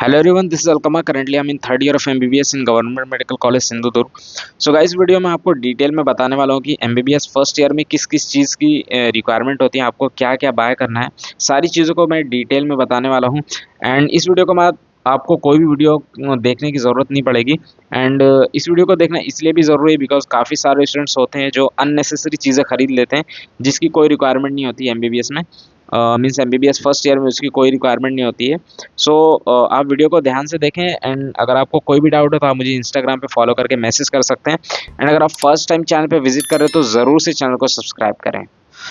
Hello everyone, this is Alkama. Currently, I'm in third year of MBBS in Government Medical College Sindhudurg. So guys, video में आपको detail में बताने वाला हूँ कि MBBS फर्स्ट ईयर में किस किस चीज़ की रिक्वायरमेंट होती है, आपको क्या क्या बाय करना है, सारी चीज़ों को मैं डिटेल में बताने वाला हूँ. एंड इस वीडियो को बाद आपको कोई भी वीडियो देखने की ज़रूरत नहीं पड़ेगी. एंड इस वीडियो को देखना इसलिए भी ज़रूरी है बिकॉज काफ़ी सारे स्टूडेंट्स होते हैं जो अननेसेसरी चीज़ें खरीद लेते हैं जिसकी कोई रिक्वायरमेंट नहीं होती है MBBS में. मीन्स MBBS फर्स्ट ईयर में उसकी कोई रिक्वायरमेंट नहीं होती है. सो आप वीडियो को ध्यान से देखें एंड अगर आपको कोई भी डाउट हो तो आप मुझे इंस्टाग्राम पे फॉलो करके मैसेज कर सकते हैं. एंड अगर आप फर्स्ट टाइम चैनल पे विजिट कर रहे हो तो ज़रूर से चैनल को सब्सक्राइब करें.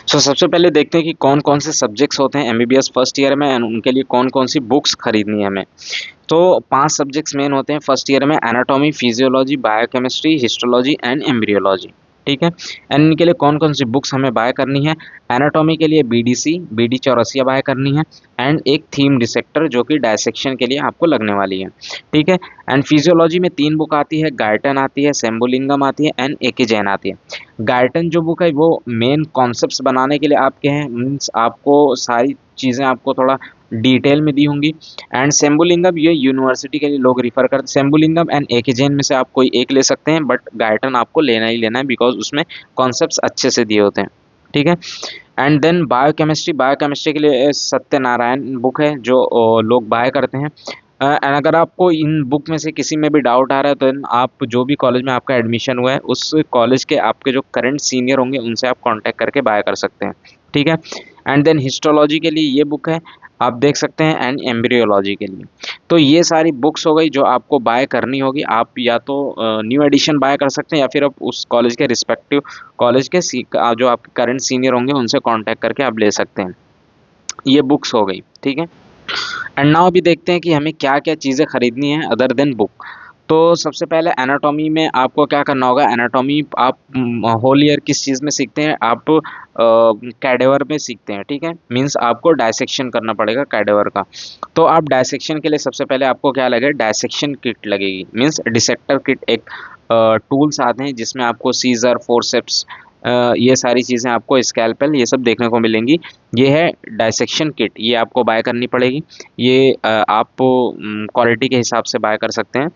सो सबसे पहले देखते हैं कि कौन कौन से सब्जेक्ट्स होते हैं MBBS फर्स्ट ईयर में एंड उनके लिए कौन कौन सी बुक्स खरीदनी है हमें. तो 5 सब्जेक्ट्स मेन होते हैं फर्स्ट ईयर में: anatomy, physiology, biochemistry, histology and embryology. ठीक है. एंड इनके लिए कौन कौन सी बुक्स हमें बाय करनी है: एनाटॉमी के लिए BDC, BD चौरसिया बाय करनी है एंड एक थीम डिसेक्टर जो कि डायसेक्शन के लिए आपको लगने वाली है. ठीक है. एंड फिजियोलॉजी में 3 बुक आती है: गायटन आती है, सेम्बुलिंगम आती है एंड एके जैन आती है. गायटन जो बुक है वो मेन कॉन्सेप्ट्स बनाने के लिए आपके हैं, मीन्स आपको सारी चीज़ें आपको थोड़ा डिटेल में दी होंगी. एंड सेम्बुलिंगम ये यूनिवर्सिटी के लिए लोग रिफर करते हैं. सेम्बुलिंगम एंड एकेजेन में से आप कोई एक ले सकते हैं बट गायटन आपको लेना ही लेना है बिकॉज उसमें कॉन्सेप्ट्स अच्छे से दिए होते हैं. ठीक है. And then biochemistry. बायोकेमिस्ट्री के लिए सत्यनारायण बुक है जो लोग बाय करते हैं. एंड अगर आपको इन बुक में से किसी में भी डाउट आ रहा है तो then आप जो भी कॉलेज में आपका एडमिशन हुआ है उस कॉलेज के आपके जो करंट सीनियर होंगे उनसे आप कांटेक्ट करके बाय कर सकते हैं. ठीक है. एंड देन हिस्टोलॉजी के लिए ये बुक है, आप देख सकते हैं. एंड एम्ब्रियोलॉजी के लिए तो ये सारी बुक्स हो गई जो आपको बाय करनी होगी. आप या तो न्यू एडिशन बाय कर सकते हैं या फिर आप उस कॉलेज के रिस्पेक्टिव कॉलेज के जो आपके करंट सीनियर होंगे उनसे कांटेक्ट करके आप ले सकते हैं. ये बुक्स हो गई. ठीक है. एंड नाउ अभी देखते हैं कि हमें क्या क्या चीज़ें खरीदनी है अदर देन बुक. तो सबसे पहले एनाटॉमी में आपको क्या करना होगा. एनाटॉमी आप होल ईयर किस चीज़ में सीखते हैं, आप कैडेवर में सीखते हैं. ठीक है. मीन्स आपको डायसेक्शन करना पड़ेगा कैडेवर का. तो आप डायसेक्शन के लिए सबसे पहले आपको क्या लगेगा, डायसेक्शन किट लगेगी. मीन्स डिसेक्टर किट एक टूल्स आते हैं जिसमें आपको सीजर, फोर्सेप्स, ये सारी चीज़ें आपको, स्कैल्पेल, ये सब देखने को मिलेंगी. ये है डायसेक्शन किट, ये आपको बाय करनी पड़ेगी. ये आप क्वालिटी के हिसाब से बाय कर सकते हैं.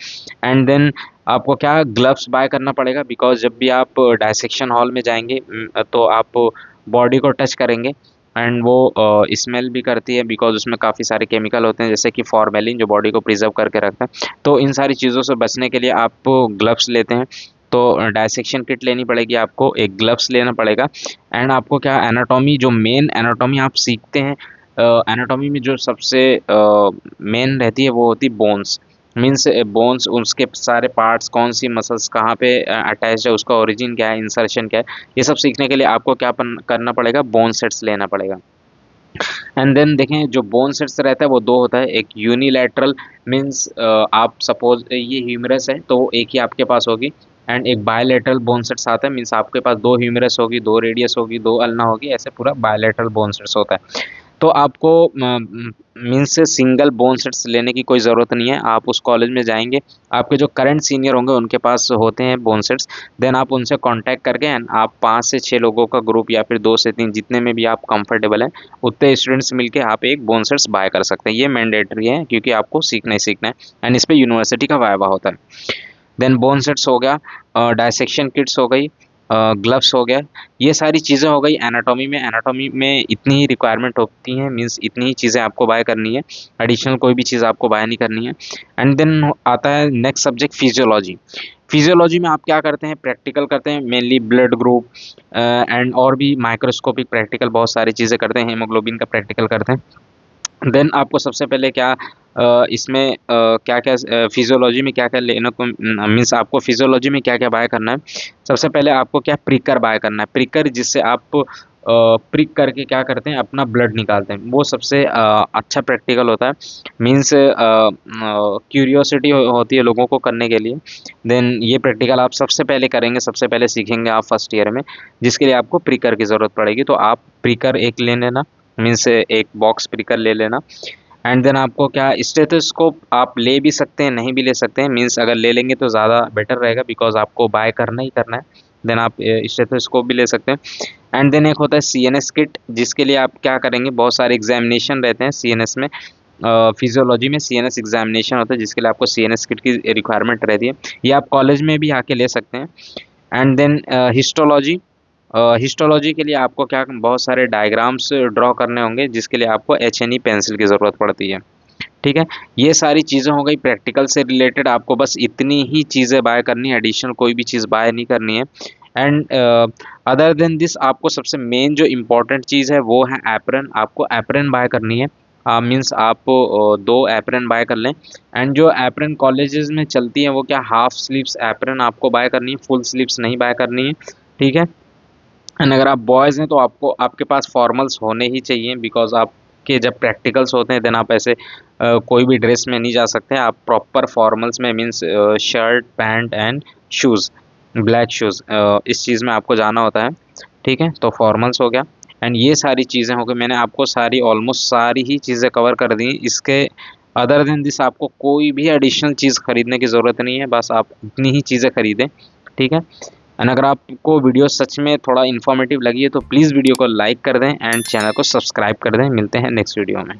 एंड देन आपको क्या ग्लव्स बाय करना पड़ेगा बिकॉज जब भी आप डायसेक्शन हॉल में जाएंगे तो आप बॉडी को टच करेंगे एंड वो स्मेल भी करती है बिकॉज उसमें काफ़ी सारे केमिकल होते हैं जैसे कि फॉर्मेलिन जो बॉडी को प्रिजर्व करके रखता है. तो इन सारी चीज़ों से बचने के लिए आप ग्लव्स लेते हैं. तो डायसेक्शन किट लेनी पड़ेगी आपको, एक ग्लव्स लेना पड़ेगा. एंड आपको क्या, एनाटॉमी जो मेन एनाटॉमी आप सीखते हैं, एनाटॉमी में जो सबसे मेन रहती है वो होती है बोन्स. मीन्स बोन्स, उसके सारे पार्ट्स, कौन सी मसल्स कहाँ पे अटैच है, उसका ओरिजिन क्या है, इंसर्शन क्या है, ये सब सीखने के लिए आपको क्या करना पड़ेगा, बोन सेट्स लेना पड़ेगा. एंड देन देखें जो बोन सेट्स रहता है वो दो होता है. एक यूनिलैटरल, मीन्स आप सपोज ये ह्यूमरस है तो एक ही आपके पास होगी. एंड एक बायलैटरल बोन सेट्स आता है, मीन्स आपके पास 2 ह्यूमरस होगी, 2 रेडियस होगी, 2 अल्ना होगी, ऐसे पूरा बायलैटरल बोन सेट्स होता है. तो आपको मीन्स सिंगल बोन सेट्स लेने की कोई ज़रूरत नहीं है. आप उस कॉलेज में जाएंगे, आपके जो करंट सीनियर होंगे उनके पास होते हैं बोन सेट्स. देन आप उनसे कांटेक्ट करके एंड आप 5 से 6 लोगों का ग्रुप या फिर 2 से 3, जितने में भी आप कंफर्टेबल हैं उतने स्टूडेंट्स मिलके आप एक बोन सेट्स बाय कर सकते हैं. ये मैंडेटरी है क्योंकि आपको सीखना ही सीखना है एंड इस पर यूनिवर्सिटी का वाइवा होता है. देन बोन सेट्स हो गया, डायसेक्शन किट्स हो गई, ग्लव्स हो गया, ये सारी चीज़ें हो गई एनाटॉमी में. एनाटॉमी में इतनी ही रिक्वायरमेंट होती हैं, मीन्स इतनी ही चीज़ें आपको बाय करनी है, एडिशनल कोई भी चीज़ आपको बाय नहीं करनी है. एंड देन आता है नेक्स्ट सब्जेक्ट फिजियोलॉजी. फिजियोलॉजी में आप क्या करते हैं, प्रैक्टिकल करते हैं, मेनली ब्लड ग्रुप एंड और भी माइक्रोस्कोपिक प्रैक्टिकल बहुत सारी चीज़ें करते हैं, हेमोग्लोबिन का प्रैक्टिकल करते हैं. देन आपको सबसे पहले क्या इसमें क्या क्या फिजियोलॉजी में क्या क्या लेना को, मीन्स आपको फिजियोलॉजी में क्या क्या बाय करना है. सबसे पहले आपको क्या प्रिकर बाय करना है. प्रिकर जिससे आप प्रिक करके क्या करते हैं, अपना ब्लड निकालते हैं, वो सबसे अच्छा प्रैक्टिकल होता है. मीन्स क्यूरियोसिटी होती है लोगों को करने के लिए. देन ये प्रैक्टिकल आप सबसे पहले करेंगे, सबसे पहले सीखेंगे आप फर्स्ट ईयर में, जिसके लिए आपको प्रिकर की ज़रूरत पड़ेगी. तो आप प्रिकर एक ले लेना, मीन्स एक बॉक्स प्रिकर ले लेना. एंड देन आपको क्या, स्टेथोस्कोप आप ले भी सकते हैं, नहीं भी ले सकते हैं, मीन्स अगर ले लेंगे तो ज़्यादा बेटर रहेगा बिकॉज आपको बाय करना ही करना है. देन आप स्टेथोस्कोप भी ले सकते हैं. एंड देन एक होता है CNS किट, जिसके लिए आप क्या करेंगे, बहुत सारे एग्जामिनेशन रहते हैं CNS में. फिजियोलॉजी में CNS एग्जामिनेशन होता है, जिसके लिए आपको CNS किट की रिक्वायरमेंट रहती है। ये आप कॉलेज में भी आके ले सकते हैं। एंड देन हिस्टोलॉजी, हिस्टोलॉजी के लिए आपको क्या बहुत सारे डायग्राम्स ड्रॉ करने होंगे, जिसके लिए आपको HNE पेंसिल की ज़रूरत पड़ती है। ठीक है, ये सारी चीज़ें हो गई प्रैक्टिकल से रिलेटेड। आपको बस इतनी ही चीज़ें बाय करनी है, एडिशनल कोई भी चीज़ बाय नहीं करनी है। एंड अदर देन दिस, आपको सबसे मेन जो इम्पोर्टेंट चीज़ है वो है एप्रन। आपको एप्रन बाय करनी है। मीन्स आप 2 एप्रन बाय कर लें। एंड जो एप्रन कॉलेजेस में चलती हैं वो क्या, हाफ स्लीव्स एप्रन आपको बाय करनी है, फुल स्लीव्स नहीं बाय करनी है। ठीक है। एंड अगर आप बॉयज़ हैं तो आपको आपके पास फॉर्मल्स होने ही चाहिए, बिकॉज आपके जब प्रैक्टिकल्स होते हैं देन आप ऐसे कोई भी ड्रेस में नहीं जा सकते। आप प्रॉपर फॉर्मल्स में, means shirt pant and shoes, black shoes, इस चीज़ में आपको जाना होता है। ठीक है, तो फॉर्मल्स हो गया। एंड ये सारी चीज़ें हो गई, मैंने आपको सारी ऑलमोस्ट सारी ही चीज़ें कवर कर दी। इसके अदर देन दिस आपको कोई भी एडिशनल चीज़ खरीदने की ज़रूरत नहीं है, बस आप इतनी ही चीज़ें खरीदें। ठीक है। एंड अगर आपको वीडियो सच में थोड़ा इन्फॉर्मेटिव लगी है तो प्लीज़ वीडियो को लाइक कर दें एंड चैनल को सब्सक्राइब कर दें। मिलते हैं नेक्स्ट वीडियो में।